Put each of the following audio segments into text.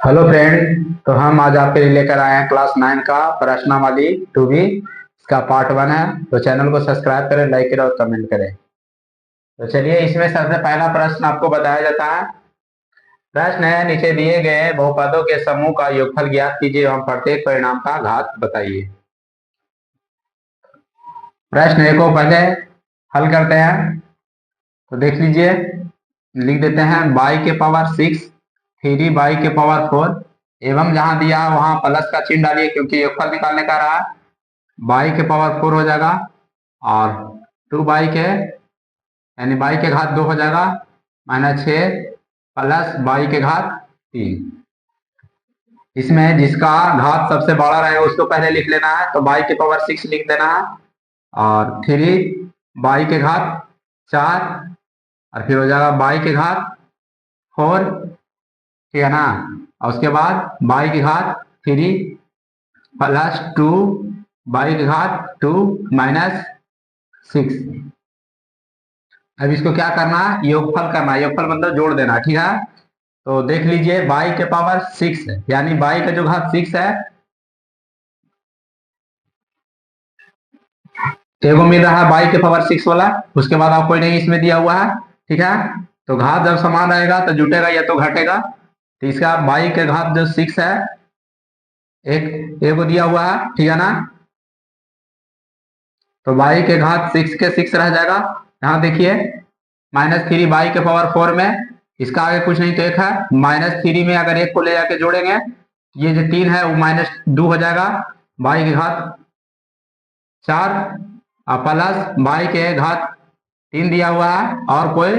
Hello friend. तो हम आज आपके लिए लेकर आए हैं क्लास 9 का प्रश्नावली 2B। इसका पार्ट 1 है। तो चैनल को सब्सक्राइब करें, लाइक करें और कमेंट करें। तो चलिए, इसमें सबसे पहला प्रश्न आपको बताया जाता है। प्रश्न है, नीचे दिए गए बहुपदों के समूह का योगफल ज्ञात कीजिए एवं प्रत्येक परिणाम का घात बताइए। प्रश्न एक को पहले हल करते हैं। तो देख लीजिए, लिख देते हैं बाई के पावर 6 3 बाई के पावर 4 एवं जहां दिया है वहां प्लस का चिन्ह डालिए क्योंकि योगफल निकालने का रहा है। बाई के पावर 4 हो जाएगा और 2 बाई के यानी बाई के घात 2 हो जाएगा -6 प्लस बाई के घात 3। इसमें जिसका घात सबसे बड़ा रहे उसको पहले लिख लेना है। तो बाई के पावर 6 लिख देना है और 3 बाई के घात 4 और फिर हो जाएगा बाई के घात 4, ठीक है ना। और उसके बाद बाई की घात 3 प्लस 2 बाई की घात 2 -6। अब इसको क्या करना है, योगफल करना है। योगफल मतलब जोड़ देना, ठीक है। तो देख लीजिए, बाई के पावर 6 है यानी बाई का जो घात 6 है, एगो मिल रहा है बाई के पावर 6 वाला। उसके बाद आप कोई नहीं इसमें दिया हुआ है, ठीक है। तो घात जब समान रहेगा तो जुटेगा या तो घटेगा। तो इसका बाई के घात जो 6 है, एक एगो दिया हुआ है, ठीक है ना। तो बाई के घात 6 के 6 रह जाएगा। यहाँ देखिए -3 बाई के पावर 4 में इसका आगे कुछ नहीं तो एक है। -3 में अगर एक को ले जाके जोड़ेंगे, ये जो 3 है वो -2 हो जाएगा। बाई के घात 4 और प्लस बाई के घात 3 दिया हुआ है और कोई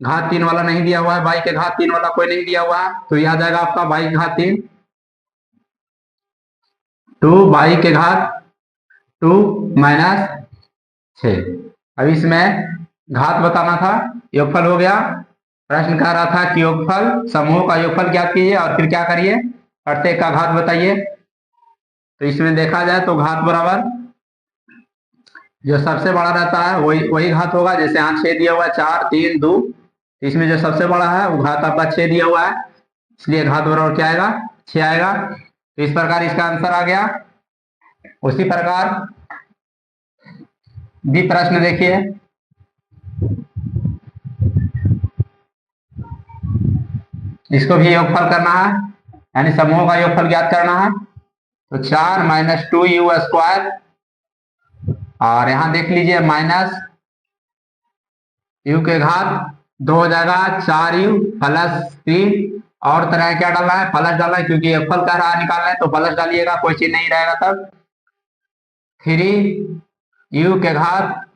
घात 3 वाला नहीं दिया हुआ है। बाई के घात 3 वाला कोई नहीं दिया हुआ है। तो यह आ जाएगा आपका बाई के घात 3 2 बाई के घात 2 -6। अब इसमें घात बताना था, योगफल हो गया। प्रश्न कह रहा था कि योगफल समूह का योगफल ज्ञात कीजिए और फिर क्या करिए, प्रत्येक का घात बताइए। तो इसमें देखा जाए तो घात बराबर जो सबसे बड़ा रहता है वही वही घात होगा। जैसे यहाँ 6 दिया हुआ है, 4 3 2, इसमें जो सबसे बड़ा है वो घात आपका 6 दिया हुआ है, इसलिए घात बराबर क्या आएगा, 6 आएगा। तो इस प्रकार इसका आंसर आ गया। उसी प्रकार भी प्रश्न देखिए, इसको भी योगफल करना है यानी समूह का योगफल ज्ञात करना है। तो 4 - 2u² और यहां देख लीजिए माइनस यू के घात 2 हो जाएगा, 4u प्लस 3। और तरह क्या डालना है, प्लस डालना है क्योंकि योगफल कह रहा है निकालना है तो प्लस डालिएगा, कोई चीज नहीं रहेगा। तब 3u के घात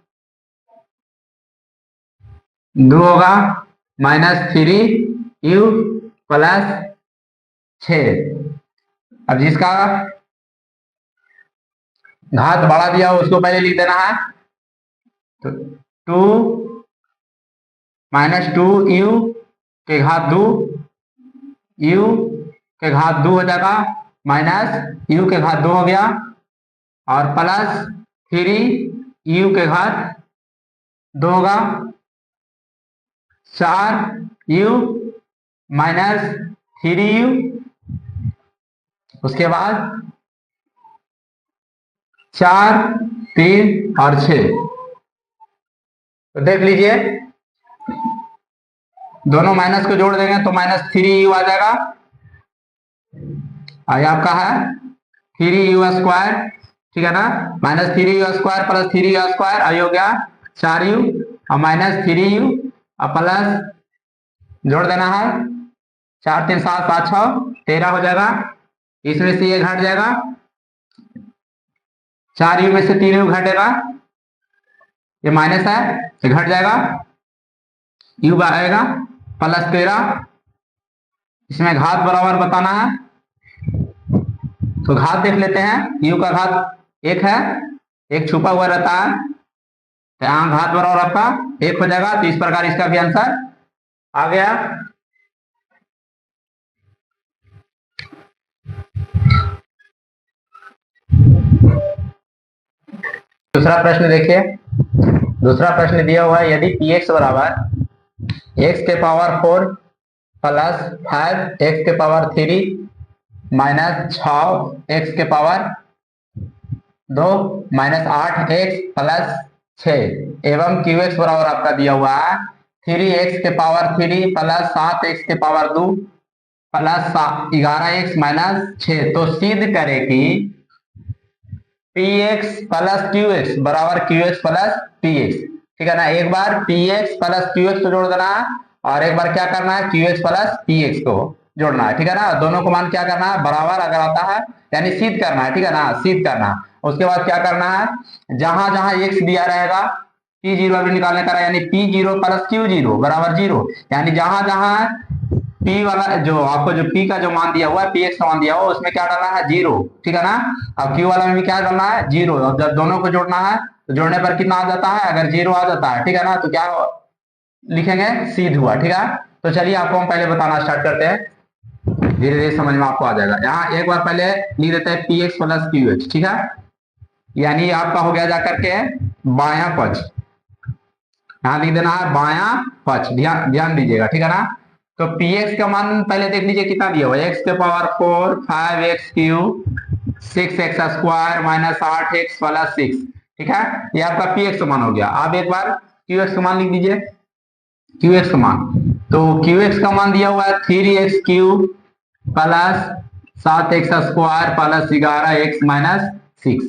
2 होगा -3u प्लस 6। अब जिसका घात बढ़ा दिया हो उसको पहले लिख देना है। तो 2 -2u के घात 2, u के घात 2 हो जाएगा माइनस u के घात 2 हो गया और प्लस 3u के घात 2 होगा, 4u -3u। उसके बाद 4 3 और 6। तो देख लीजिए, दोनों माइनस को जोड़ देंगे तो -3u आ जाएगा। आगे आपका है 3u², ठीक है ना। -3u² प्लस 3u² आई हो गया 4u और -3u और प्लस जोड़ देना है, 4 3 7 7 6 13 हो जाएगा। इसमें से ये घट जाएगा, 4u में से 3u घटेगा, ये माइनस है ये घट जाएगा, u आएगा प्लस 13। इसमें घात बराबर बताना है। तो घात देख लेते हैं, u का घात 1 है, एक छुपा हुआ रहता है, तो यहाँ घात बराबर आपका 1 हो जाएगा। तो इस प्रकार इसका भी आंसर आ गया। दूसरा प्रश्न देखिए। दूसरा प्रश्न दिया हुआ है, यदि px बराबर x के पावर 4 प्लस 5 एक्स के पावर 3 माइनस 6 एक्स के पावर 2 माइनस 8 एक्स प्लस 6 एवं क्यू एक्स बराबर आपका दिया हुआ है 3 एक्स के पावर 3 प्लस 7 एक्स के पावर 2 प्लस 11 एक्स माइनस 6। तो सिद्ध करें कि P x plus Q x बराबर Q x plus P x. ठीक है ना, एक बार P x plus Q x को जोड़ देना है और एक बार क्या करना है Q x plus P x को जोड़ना है। ठीक है ना, दोनों को मान क्या करना है बराबर अगर आता है यानी सिद्ध करना है। ठीक है ना, सिद्ध करना। उसके बाद क्या करना है जहां जहां एक्स दिया रहेगा पी जीरो अभी निकालने का यानी P zero plus Q zero बराबर जीरो, यानी जहां जहां पी वाला जो आपको जो पी का जो मान दिया हुआ है पी एक्स का मान दिया हुआ उसमें क्या डालना है जीरो। ठीक है ना, अब क्यू वाला में भी क्या डालना है जीरो। अब जब दोनों को जोड़ना है तो जोड़ने पर कितना आ जाता है अगर जीरो आ जाता है। ठीक है ना, तो क्या लिखेंगे सिद्ध हुआ। ठीक है, तो चलिए आपको हम पहले बताना स्टार्ट करते हैं, धीरे धीरे समझ में आपको आ जाएगा। यहाँ एक बार पहले लिख देते हैं P x plus Q x. ठीक है, यानी आपका हो गया जाकर के बाया पक्ष, यहाँ लिख देना है बाया पक्ष, ध्यान ध्यान दीजिएगा। ठीक है ना, तो पी एक्स का मान पहले देख लीजिए कितना दिया हुआ है एक्स के power 4 5 x cube 6 x square minus 8 x plus 6। ठीक है, ये आपका पी एक्स का मान हो गया। अब एक बार क्यू एक्स का मान लिख दीजिए, क्यू एक्स का मान, तो क्यू एक्स का मान दिया हुआ है 3 x cube plus 7 x square plus 11 x minus 6।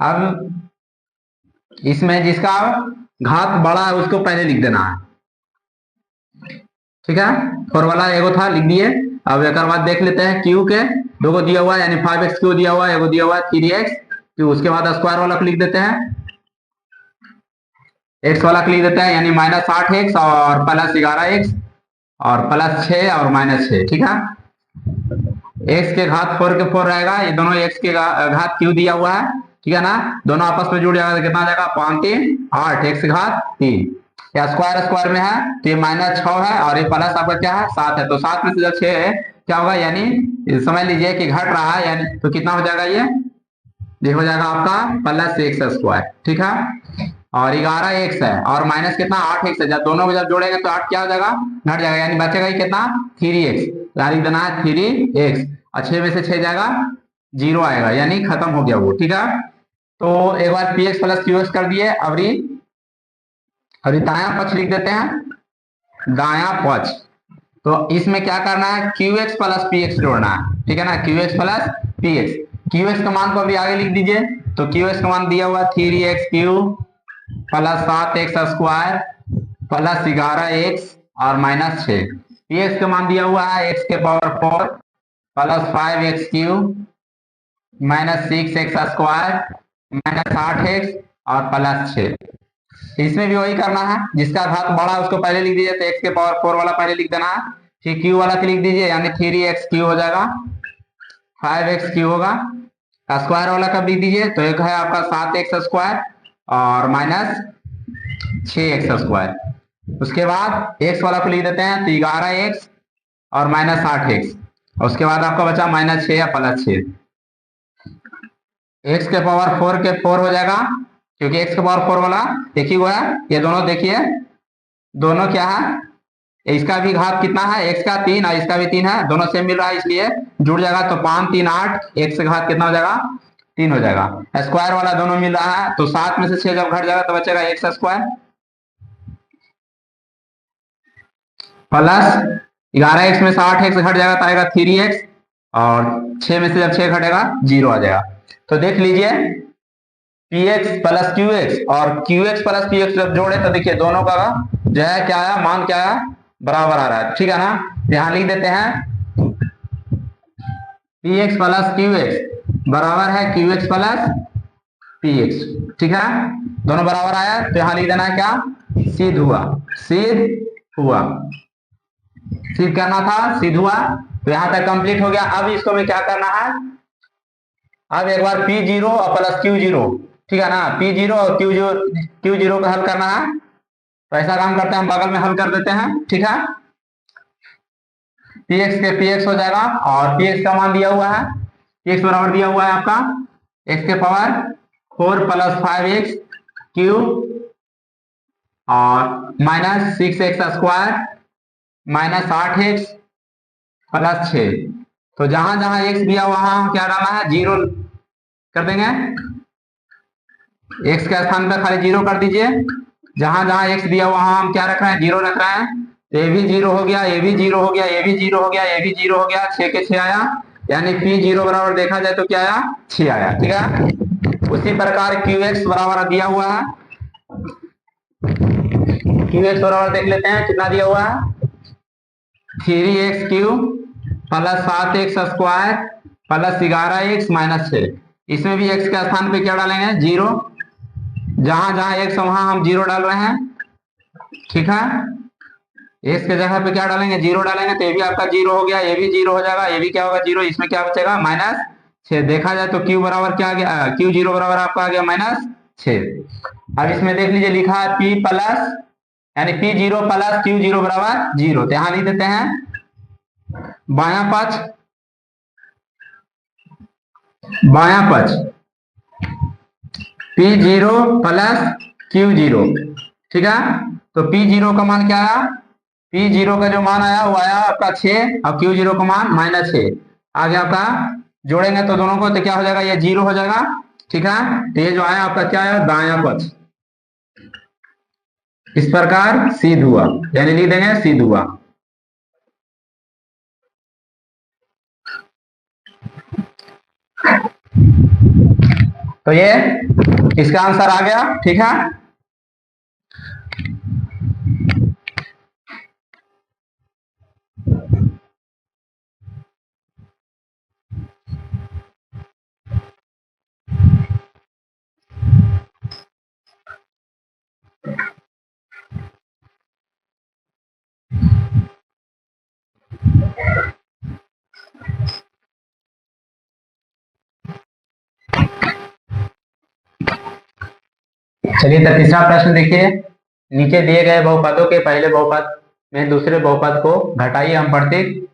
अब इसमें जिसका घात बड़ा है उसको पहले लिख देना है। ठीक है, फोर वाला एगो था लिख दिए। अब एक बाद देख लेते हैं क्यू के दो को दिया हुआ है यानी 5 एक्स क्यू दिया हुआ है, एगो दिया हुआ है 3 एक्स क्यू। उसके बाद स्क्वायर वाला को लिख देते हैं, एक्स वाला को लिख देते हैं यानी माइनस 8 एक्स और प्लस 11 एक्स और प्लस 6 और माइनस 6। ठीक है, एक्स के घात 4 के 4 रहेगा, ये दोनों एक्स के घात क्यू दिया हुआ है। ठीक है ना, दोनों आपस में जुड़ जाएगा तो कितना आ जाएगा 5 3 8 एक्स के घात 3, या स्क्वायर स्क्वायर में है तो ये माइनस 6 है और ये प्लस आपका क्या है 7 है। तो 7 में से जब 6 है क्या होगा यानी समझ लीजिए कि घट रहा है, यानी तो कितना हो जाएगा ये हो जाएगा आपका प्लस एक्स स्क्वायर। ठीक है, और 11 एक्स है और माइनस कितना 8 एक्स है, जब दोनों को जब जोड़ेंगे तो 8 क्या हो जाएगा घट जाएगा, यानी बचेगा ही कितना 3 एक्स, यानी देना है 3 एक्स और 6 में से 6 जाएगा जीरो आएगा यानी खत्म हो गया वो। ठीक है, तो एक बार P x plus Q x कर दिए। अभी दाया पक्ष लिख देते हैं, दाया पक्ष। तो इसमें क्या करना है Q x plus P x जोड़ना है। ठीक है ना, Q x plus P x, Q x का मान को अभी आगे लिख दीजिए। तो क्यू एक्स का मान दिया हुआ 3 x cube plus 7 x square plus 11 x और माइनस 6। पी एक्स का मान दिया हुआ है एक्स के power 4 plus 5 x cube minus 6 x square minus 8 x और प्लस 6। इसमें भी वही करना है, जिसका घात बड़ा है उसको पहले लिख दीजिए, तो एक्स के पावर 4 वाला पहले लिख देना है, फिर क्यू वाला लिख दीजिए यानी 3 एक्स क्यू हो जाएगा 5 एक्स क्यू होगा। स्क्वायर वाला कब लिख दीजिए, तो एक है आपका 7 एक्स स्क्वायर और माइनस 6 एक्स स्क्वायर। उसके बाद एक्स वाला को लिख देते हैं तो 11 एक्स और माइनस 8 एक्स, उसके बाद आपका बचा माइनस 6 या प्लस 6। एक्स के पावर 4 के 4 हो जाएगा क्योंकि एक्स के पावर 4 वाला एक ही हुआ है, ये दोनों देखिए दोनों क्या है, इसका भी घात कितना है एक्स का 3 और इसका भी 3 है, दोनों सेम मिल रहा है इसलिए जुड़ जाएगा। तो 5 3 8 एक्स का घात कितना हो जाएगा 3 हो जाएगा। स्क्वायर वाला दोनों मिल रहा है तो 7 में से 6 जब घट जाएगा तो बचेगा एक्स स्क्वायर प्लस 11 एक्स में से 8 एक्स घट जाएगा तो आएगा 3 एक्स और 6 में से जब 6 घटेगा 0 आ जाएगा। तो देख लीजिए P x plus Q x और Q x plus P x जब जोड़े तो देखिए दोनों का जो है क्या आया मान क्या आया बराबर आ रहा है। ठीक है ना, यहां लिख देते हैं P x plus Q x बराबर है Q x plus P x. ठीक है, दोनों बराबर आया तो यहां लिख देना है क्या सिद्ध हुआ, सिद्ध हुआ, सिद्ध करना था सिद्ध हुआ। तो यहां तक कंप्लीट हो गया। अब इसको में क्या करना है, अब एक बार पी जीरो और प्लस क्यू जीरो, ठीक है ना, पी जीरो और क्यू जीरो का हल करना है। तो ऐसा काम करते हैं हम बगल में हल कर देते हैं। ठीक है, पी एक्स के पी एक्स हो जाएगा और पी एक्स का मान दिया हुआ है, पी एक्स बराबर दिया हुआ है आपका एक्स के पावर 4 प्लस 5 एक्स क्यू और minus 6 x square -8x plus 6। तो जहां जहां x दिया वहां क्या डालना है, 0 कर देंगे। x के स्थान पर खाली 0 कर दीजिए। जहां जहां x दिया वहां हम क्या रख रहे हैं, 0 रख रहे हैं। तो ये भी 0 हो गया, ये भी 0 हो गया, ये भी 0 हो गया, ये भी 0 हो गया, 6 के 6 आया। यानी P0 बराबर देखा जाए तो क्या आया, 6 आया। ठीक है। उसी प्रकार QX बराबर दिया हुआ है। QX बराबर देख लेते हैं कितना दिया हुआ है, 3x³ plus 7x square plus 11x minus 6। इसमें भी x के स्थान पे क्या डालेंगे, 0। जहां जहां x वहां हम 0 डाल रहे हैं। ठीक है। x के जगह पे क्या डालेंगे, 0 डालेंगे। तो ये भी आपका 0 हो गया, ये भी 0 हो जाएगा, ये भी क्या होगा, 0। इसमें क्या बचेगा, -6। देखा जाए तो Q बराबर क्या आ गया, Q0 बराबर आपका आ गया -6। अब इसमें देख लीजिए लिखा है P प्लस, यानी P0 प्लस Q0 बराबर 0। तो यहां लिख देते हैं बायां पक्ष, बायां पक्ष P0 प्लस Q0। ठीक है। तो P0 का मान क्या आया, P0 का जो मान आया वो आया आपका 6 और Q0 का मान -6 आ गया आपका। जोड़ेंगे तो दोनों को तो क्या हो जाएगा, ये 0 हो जाएगा। ठीक है। तो ये जो आया आपका क्या आया, दायां पक्ष। इस प्रकार सिद्ध हुआ, यानी लिख देंगे सिद्ध हुआ। तो ये इसका आंसर आ गया। ठीक है। चलिए तो तीसरा प्रश्न देखिए। नीचे दिए गए बहुपदों के पहले बहुपद में दूसरे बहुपद को घटाइए, हम प्रत्येक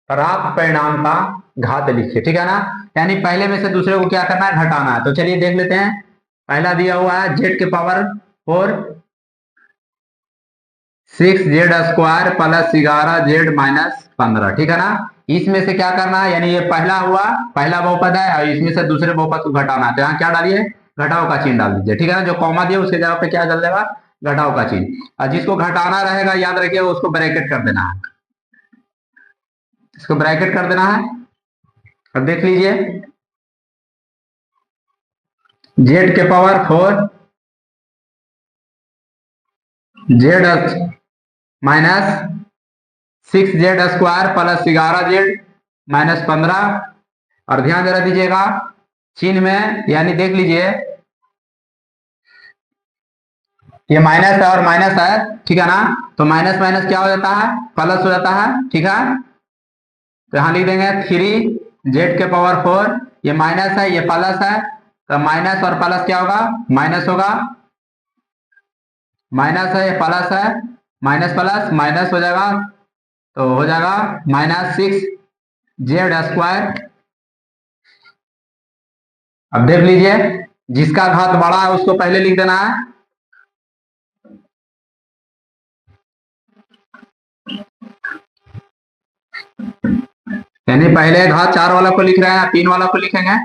प्राप्त परिणाम का घात लिखिए। ठीक है ना। यानी पहले में से दूसरे को क्या करना है, घटाना है। तो चलिए देख लेते हैं। पहला दिया हुआ है z के power 4 6z square plus 11z minus 15। ठीक है ना। इसमें से क्या करना है, यानी ये पहला हुआ, पहला बहुपद है और इसमें से दूसरे बहुपद को घटाना है। तो यहाँ क्या डालिए, घटाओ का चिन्ह डाल दीजिए। ठीक है ना। जो कॉमा दिया उसके जगह पे क्या डाल देगा, घटाओ का चिन्ह। और जिसको घटाना रहेगा याद रखिए उसको ब्रैकेट कर देना है, इसको ब्रैकेट कर देना है। अब देख लीजिए z के power 4 z minus 6z square plus 11z minus 15। और ध्यान जरा दीजिएगा चिन्ह में, यानी देख लीजिए ये माइनस है और माइनस है। ठीक है ना। तो माइनस माइनस क्या हो जाता है, प्लस हो जाता है। ठीक है। तो यहां लिख देंगे 3z के पावर 4, ये माइनस है ये प्लस है। तो माइनस और प्लस क्या होगा, माइनस होगा। माइनस है ये प्लस है, माइनस प्लस माइनस हो जाएगा। तो हो जाएगा -6z स्क्वायर। अब देख लीजिए जिसका घात बड़ा है उसको पहले लिख देना है। यानी पहले घात 4 वाला को लिख रहे हैं, 3 वाला को लिखेंगे।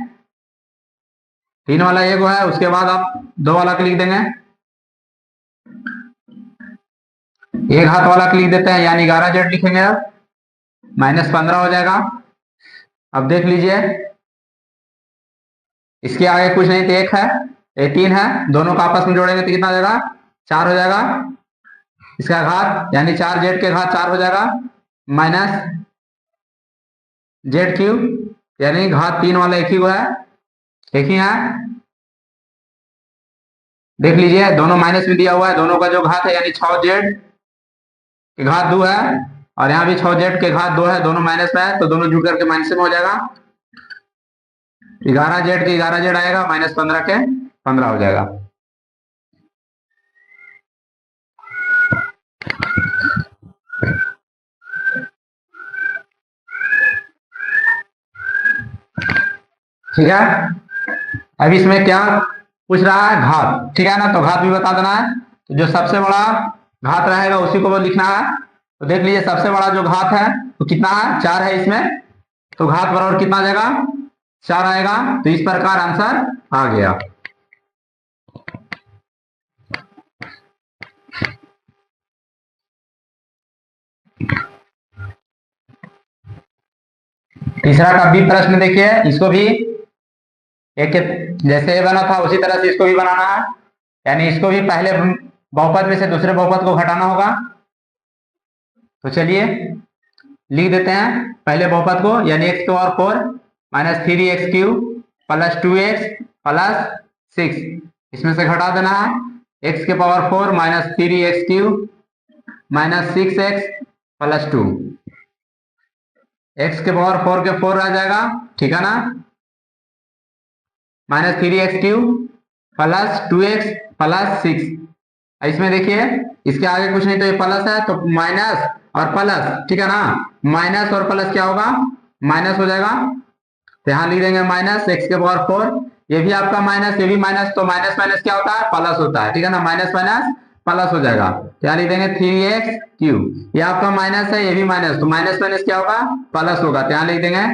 3 वाला एक है, उसके बाद आप 2 वाला को लिख देंगे। एक हाथ वाला को लिख देते हैं, यानी 11z लिखेंगे। अब -15 हो जाएगा। अब देख लीजिए इसके आगे कुछ नहीं तो एक है, ये 3 है। दोनों का आपस में जोड़ेंगे तो कितना हो जाएगा, 4 हो जाएगा। इसका घात यानी 4z के घात 4 हो जाएगा, माइनस z³ यानी घात 3 वाला एक ही हुआ है, एक ही है। देख लीजिए दोनों माइनस में दिया हुआ है, दोनों का जो घात है यानी 6z के घात 2 है और यहाँ भी 6z के घात 2 है, दोनों माइनस में है तो दोनों जुड़ करके माइनस में हो जाएगा। 11z के 11z आएगा, -15 के 15 हो जाएगा। ठीक है। अब इसमें क्या पूछ रहा है, घात। ठीक है ना। तो घात भी बता देना है। तो जो सबसे बड़ा घात रहेगा उसी को लिखना है। तो देख लीजिए सबसे बड़ा जो घात है तो कितना है, 4 है इसमें, तो घात बराबर कितना आ जाएगा, 4 आएगा। तो इस प्रकार आंसर आ गया। तीसरा का बी प्रश्न देखिए, इसको भी एक जैसे बना था उसी तरह से इसको भी बनाना है, यानी इसको भी पहले बहुपद में से दूसरे बहुपद को घटाना होगा। तो चलिए लिख देते हैं पहले बहुपद को, यानी x की power 4 minus 3x cube plus 2x plus 6, इसमें से घटा देना है x के power 4 minus 3x cube minus 6x plus 2, x के पावर 4 के 4 आ जाएगा, ठीक है ना, minus 3x cube plus 2x plus 6। इसमें देखिए इसके आगे कुछ नहीं तो ये प्लस है तो माइनस और प्लस, ठीक है ना, माइनस और प्लस क्या होगा, माइनस हो जाएगा। तो यहाँ लिख देंगे माइनस x के पावर 4, ये भी आपका माइनस, ये भी माइनस, तो माइनस माइनस क्या होता है, प्लस होता है, ठीक है ना, माइनस माइनस प्लस हो जाएगा। तो यहाँ लिख देंगे 3x क्यूब, ये आपका माइनस है, ये भी माइनस, तो माइनस माइनस क्या होगा, प्लस होगा। तो यहाँ लिख देंगे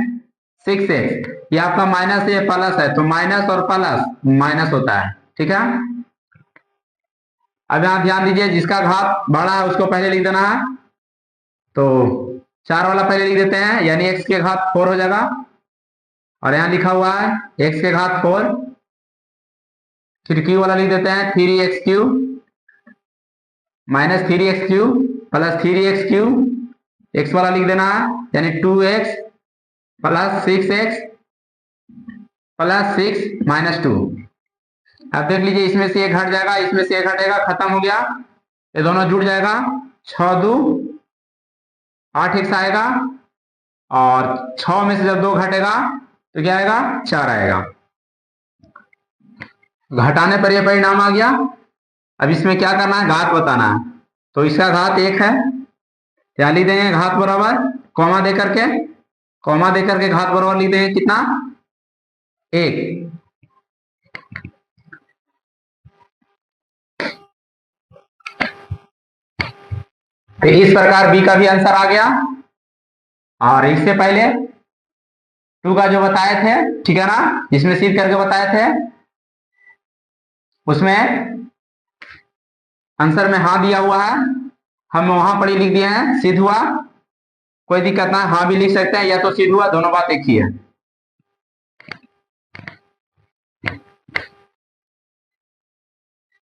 6x, ये आपका माइनस है, ये प्लस है, तो माइनस और प्लस माइनस होता है, ठीक है। अब यहाँ ध्यान दीजिए जिसका घात बड़ा है उसको पहले लिख देना है, तो 4 वाला पहले लिख देते हैं, यानी x के घात 4 हो जाएगा, और यहाँ लिखा हुआ है x के घात 4, फिर q वाला लिख देते हैं 3x cube minus 3x cube plus 3x cube, x वाला लिख देना है यानी 2x plus 6x plus 6 minus 2। अब देख लीजिए इसमें से एक घट जाएगा, इसमें से एक घटेगा, खत्म हो गया, ये दोनों जुड़ जाएगा, 6 2 8x आएगा, और 6 में से जब 2 घटेगा तो क्या आएगा, 4 आएगा। घटाने पर यह परिणाम आ गया। अब इसमें क्या करना है, घात बताना है, तो इसका घात 1 है, क्या लिख देंगे, घात बराबर कॉमा देकर के, कॉमा देकर के घात बराबर लिख देंगे कितना, 1। तो इस प्रकार बी का भी आंसर आ गया। और इससे पहले 2 का जो बताए थे, ठीक है ना, जिसमें सीध करके बताए थे, उसमें आंसर में हाँ दिया हुआ है, हम वहां पर ही लिख दिए हैं, सिद्ध हुआ, कोई दिक्कत ना, हाँ भी लिख सकते हैं या तो सिद्ध हुआ, दोनों बात एक ही है।